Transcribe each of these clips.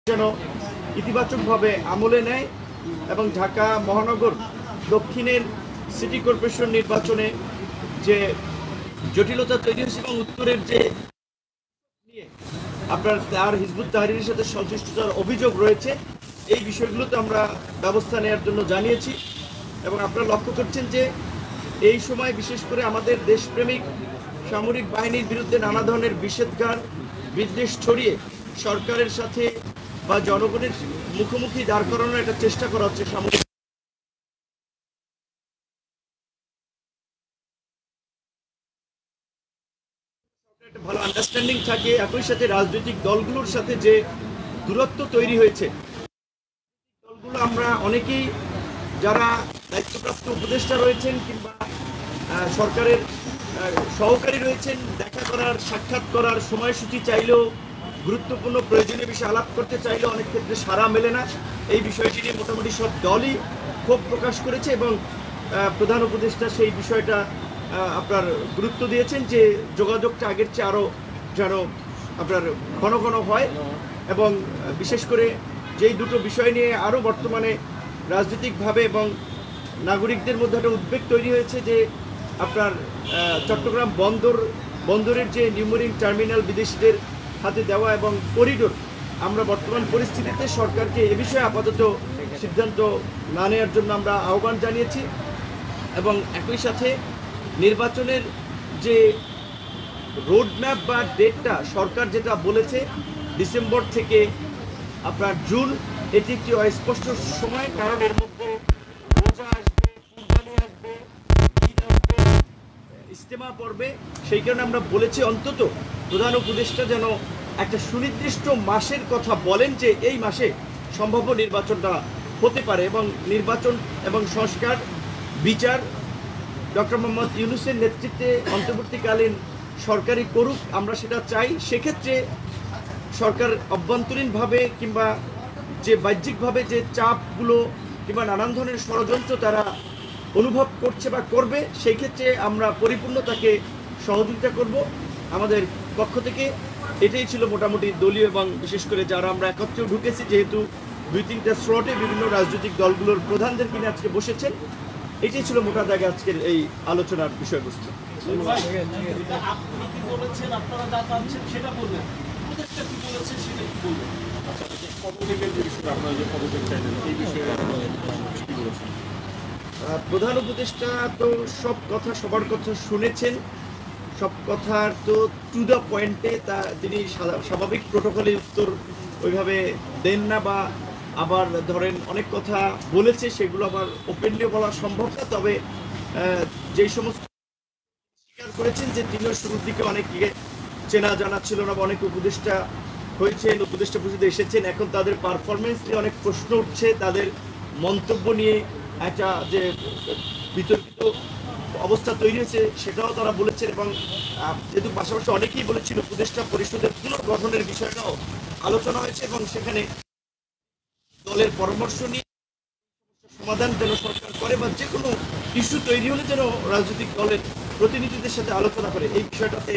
যেন ইতিবাচকভাবে আমলে নেয় এবং ঢাকা মহানগর দক্ষিণের সিটি কর্পোরেশন নির্বাচনে যে জটিলতা তৈরি হয়েছে এবং উত্তরের যে নিয়ে আপনার তার হিজবুত তাহরীরের সাথে সংশ্লিষ্টতার অভিযোগ রয়েছে, এই বিষয়গুলোতে আমরা ব্যবস্থা নেওয়ার জন্য জানিয়েছি। এবং আপনারা লক্ষ্য করছেন যে এই সময় বিশেষ করে আমাদের দেশপ্রেমিক সামরিক বাহিনীর বিরুদ্ধে নানা ধরনের নিষেধাজ্ঞার বিদ্বেষ ছড়িয়ে সরকারের সাথে বা জনগণের মুখোমুখি দাঁড় করানোর একটা চেষ্টা করা হচ্ছে। সামরিক একটা ভালো আন্ডারস্ট্যান্ডিং থাকে, একই সাথে রাজনৈতিক দলগুলোর সাথে যে দূরত্ব তৈরি হয়েছে, দলগুলো আমরা অনেকেই যারা দায়িত্বপ্রাপ্ত উপদেষ্টা রয়েছেন কিংবা সরকারের সহকারী রয়েছেন, দেখা করার সাক্ষাৎ করার সময়সূচি চাইলেও গুরুত্বপূর্ণ প্রয়োজনীয় বিষয়ে আলাপ করতে চাইলেও অনেক ক্ষেত্রে সাড়া মেলে না। এই বিষয়টি নিয়ে মোটামুটি সব দলই ক্ষোভ প্রকাশ করেছে এবং প্রধান উপদেষ্টা সেই বিষয়টা আপনার গুরুত্ব দিয়েছেন যে যোগাযোগটা আগের চেয়ে আরও যেন আপনার ঘন ঘন হয় এবং বিশেষ করে যেই দুটো বিষয় নিয়ে আরও বর্তমানে রাজনৈতিকভাবে এবং নাগরিকদের মধ্যে একটা উদ্বেগ তৈরি হয়েছে যে আপনার চট্টগ্রাম বন্দরের যে নিউমেরিং টার্মিনাল বিদেশিদের হাতে দেওয়া এবং করিডোর, আমরা বর্তমান পরিস্থিতিতে সরকারকে এ বিষয়ে আপাতত সিদ্ধান্ত না নেওয়ার জন্য আমরা আহ্বান জানিয়েছি। এবং একই সাথে নির্বাচনের যে রোডম্যাপ বা ডেটটা সরকার যেটা বলেছে ডিসেম্বর থেকে আপনার জুন, এটি একটি অস্পষ্ট সময়, কারণ এর মধ্যে রোজা আসবে, কুরবানি আসবে, ঈদ আসবে, ইজতেমা পড়বে। সেই কারণে আমরা বলেছি অন্তত প্রধান উপদেষ্টা যেন একটা সুনির্দিষ্ট মাসের কথা বলেন যে এই মাসে সম্ভাব্য নির্বাচনটা হতে পারে এবং নির্বাচন এবং সংস্কার বিচার ডক্টর মোহাম্মদ ইউনূসের নেতৃত্বে অন্তর্বর্তীকালীন সরকারি করুক, আমরা সেটা চাই। সেক্ষেত্রে সরকার অভ্যন্তরীণভাবে কিংবা যে বাহ্যিকভাবে যে চাপগুলো কিংবা নানান ধরনের ষড়যন্ত্র তারা অনুভব করছে বা করবে, সেই ক্ষেত্রে আমরা পরিপূর্ণ তাকে সহযোগিতা করব। আমাদের পক্ষ থেকে এটাই ছিল মোটামুটি দলীয় এবং বিশেষ করে যারা আমরা একত্রেও ঢুকেছি, যেহেতু 2-3টা স্লটে বিভিন্ন রাজনৈতিক দলগুলোর প্রধানদের কিনে আজকে বসেছেন, এটাই ছিল মোটা দাগে আজকের এই আলোচনার বিষয়বস্তু। প্রধান উপদেষ্টা তো সব কথা সবার কথা শুনেছেন, সব কথার তো টু দ্য পয়েন্টে তিনি স্বাভাবিক প্রোটোকলে উত্তর ওইভাবে দেন না, বা আবার ধরেন অনেক কথা বলেছে সেগুলো আবার ওপেনলিও বলা সম্ভব না। তবে যেই সমস্ত স্বীকার করেছেন যে তিনিও শুরুর দিকে অনেকে চেনা জানা ছিল না, অনেক উপদেষ্টা হয়েছেন, উপদেষ্টা পরিষদে এসেছেন, এখন তাদের পারফরমেন্স নিয়ে অনেক প্রশ্ন উঠছে, তাদের মন্তব্য নিয়ে একটা যে বিতর্কিত অবস্থা তৈরি হয়েছে সেটাও তারা বলেছেন। এবং যেহেতু পাশাপাশি অনেকেই বলেছিল উপদেষ্টা পরিষদের পুনর্গঠনের বিষয়টাও আলোচনা হয়েছে এবং সেখানে দলের পরামর্শ নিয়ে সমাধান যেন সরকার করে বা যে কোনো ইস্যু তৈরি হলে যেন রাজনৈতিক দলের প্রতিনিধিদের সাথে আলোচনা করে, এই বিষয়টাতে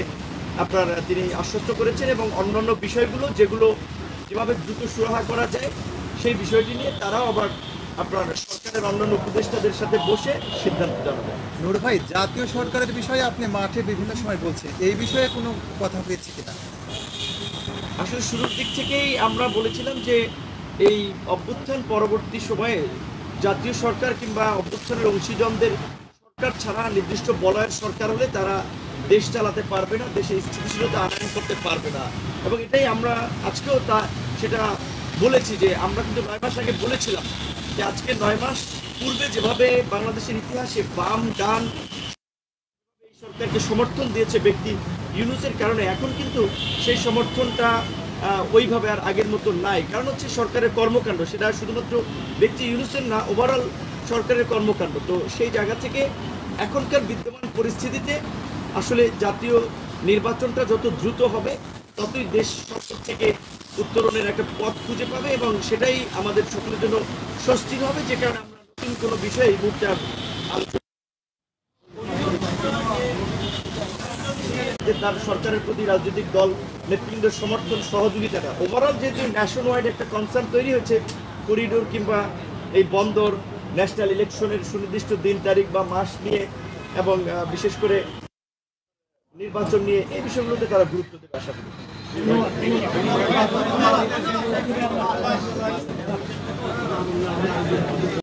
আপনার তিনি আশ্বস্ত করেছেন। এবং অন্যান্য বিষয়গুলো যেগুলো যেভাবে দ্রুত সুরাহা করা যায় সেই বিষয়টি নিয়ে তারাও আবার আপনার সরকারের অন্যান্য উপদেষ্টাদের সাথে বসে সিদ্ধান্ত জানাবেন। নূর ভাই, জাতীয় সরকারের বিষয়ে আপনি মাঠে বিভিন্ন সময় বলছেন, এই বিষয়ে কোনো কথা হয়েছে কিনা? আসলে শুরুর দিক থেকেই আমরা বলেছিলাম যে এই অভ্যুত্থান পরবর্তী সময়ে জাতীয় সরকার কিংবা অভ্যুত্থানের অংশীজনদের সরকার ছাড়া নির্দিষ্ট বলয়ের সরকার হলে তারা দেশ চালাতে পারবে না, দেশে স্থিতিশীলতা আনয়ন করতে পারবে না। এবং এটাই আমরা আজকেও সেটা বলেছি যে আমরা কিন্তু 9 মাস আগে বলেছিলাম যে আজকে 9 মাস পূর্বে যেভাবে বাংলাদেশের ইতিহাসে বাম ডান এই সরকারকে সমর্থন দিয়েছে ব্যক্তি ইউনূসের কারণে, এখন কিন্তু সেই সমর্থনটা ওইভাবে আর আগের মতো নাই। কারণ হচ্ছে সরকারের কর্মকাণ্ড, সেটা শুধুমাত্র ব্যক্তি ইউনূসের না, ওভারঅল সরকারের কর্মকাণ্ড। তো সেই জায়গা থেকে এখনকার বিদ্যমান পরিস্থিতিতে আসলে জাতীয় নির্বাচনটা যত দ্রুত হবে ততই দেশ সংকট থেকে উত্তরণের একটা পথ খুঁজে পাবে এবং সেটাই আমাদের সকলের জন্য স্বস্তির হবে, যে কারণে আমরা নতুন কোনো বিষয়ে এই মুহূর্তে আলোচনা তার সরকারের প্রতি রাজনৈতিক দল নেতৃবৃন্দের সমর্থন সহযোগিতাটা ওভারঅল যেহেতু ন্যাশন ওয়াইড একটা কনসার্ন তৈরি হয়েছে করিডোর কিংবা এই বন্দর ন্যাশনাল ইলেকশনের সুনির্দিষ্ট দিন তারিখ বা মাস নিয়ে এবং বিশেষ করে নির্বাচন নিয়ে এই বিষয়গুলোতে তারা গুরুত্ব দেবে আশা করি।